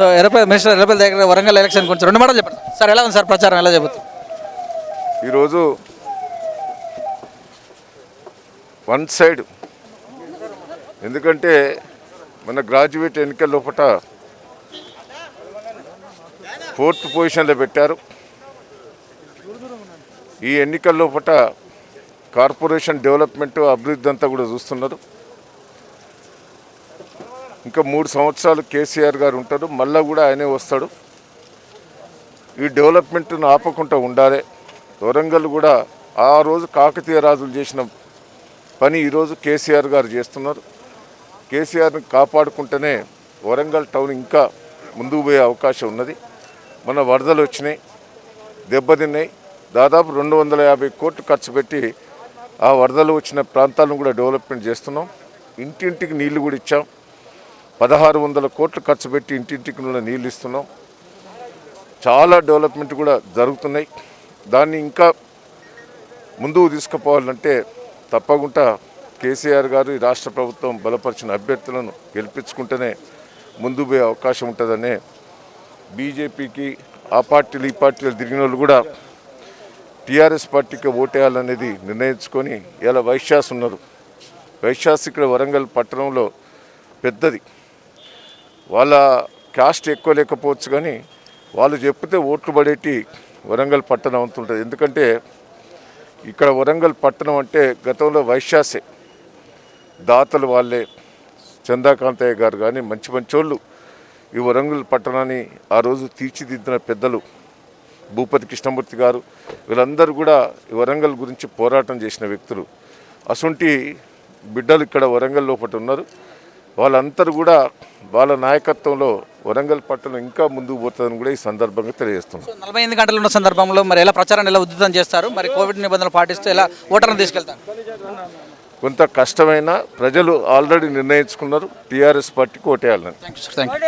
So minister Errapalli దగ్గర Warangal election కొంచెం 2 మాటలు చెప్పండి సార్. ఎలా ఉంది సార్ ప్రచారం, ఎలా చెబుతుంది? ఈరోజు వన్ సైడ్, ఎందుకంటే మన గ్రాడ్యుయేట్ ఎన్నికల లోపల 4th పొజిషన్లో పెట్టారు. ఈ ఎన్నికల లోపల కార్పొరేషన్ డెవలప్మెంట్ అభివృద్ధి అంతా కూడా చూస్తున్నారు. ఇంకా 3 సంవత్సరాలు కేసీఆర్ గారు ఉంటారు, మళ్ళీ కూడా ఆయనే వస్తాడు. ఈ డెవలప్మెంట్ను ఆపకుండా ఉండాలి. వరంగల్ కూడా ఆ రోజు కాకతీయ రాజులు చేసిన పని ఈరోజు కేసీఆర్ గారు చేస్తున్నారు. కేసీఆర్ని కాపాడుకుంటేనే వరంగల్ టౌన్ ఇంకా ముందుకు పోయే అవకాశం ఉన్నది. మన వరదలు వచ్చినాయి, దెబ్బతిన్నాయి. దాదాపు 250 కోట్లు ఖర్చు పెట్టి ఆ వరదలు వచ్చిన ప్రాంతాలను కూడా డెవలప్మెంట్ చేస్తున్నాం. ఇంటింటికి నీళ్లు కూడా ఇచ్చాం. 1600 కోట్లు ఖర్చు పెట్టి ఇంటింటికి నీళ్ళు ఇస్తున్నాం. చాలా డెవలప్మెంట్ కూడా జరుగుతున్నాయి. దాన్ని ఇంకా ముందుకు తీసుకుపోవాలంటే తప్పకుండా కేసీఆర్ గారు ఈ రాష్ట్ర ప్రభుత్వం బలపరిచిన అభ్యర్థులను గెలిపించుకుంటేనే ముందుకు పోయే అవకాశం ఉంటుందనే బీజేపీకి ఆ పార్టీలు ఈ పార్టీలు తిరిగిన వాళ్ళు కూడా టీఆర్ఎస్ పార్టీకి ఓటేయాలనేది నిర్ణయించుకొని ఇలా వైశ్యాస్ ఉన్నారు. వైశ్యాస్ ఇక్కడ వరంగల్ పట్టణంలో పెద్దది. వాళ్ళ కాస్ట్ ఎక్కువ లేకపోవచ్చు, కానీ వాళ్ళు చెప్తే ఓట్లు పడేటి వరంగల్ పట్టణం అవుతుంటుంది. ఎందుకంటే ఇక్కడ వరంగల్ పట్టణం అంటే గతంలో వైశ్యాసే, దాతలు వాళ్ళే. చందాకాంతయ్య గారు కానీ మంచి మంచోళ్ళు ఈ వరంగల్ పట్టణాన్ని ఆ రోజు తీర్చిదిద్దిన పెద్దలు భూపతి కృష్ణమూర్తి గారు, వీళ్ళందరూ కూడా ఈ వరంగల్ గురించి పోరాటం చేసిన వ్యక్తులు. అసొంటి బిడ్డలు ఇక్కడ వరంగల్ లోపల ఉన్నారు. వాళ్ళందరూ కూడా వాళ్ళ నాయకత్వంలో వరంగల్ పట్టణం ఇంకా ముందుకు పోతుందని కూడా ఈ సందర్భంగా తెలియజేస్తున్నాం. 48 గంటలు ఉన్న సందర్భంలో మరి ఎలా ప్రచారాన్ని ఎలా ఉధృతం చేస్తారు? మరి కోవిడ్ నిబంధనలు పాటిస్తూ ఎలా ఓటర్లను తీసుకెళ్తారు? కొంత కష్టమైన ప్రజలు ఆల్రెడీ నిర్ణయించుకున్నారు టీఆర్ఎస్ పార్టీకి ఓటేయాలని. Thank you sir. Thank you.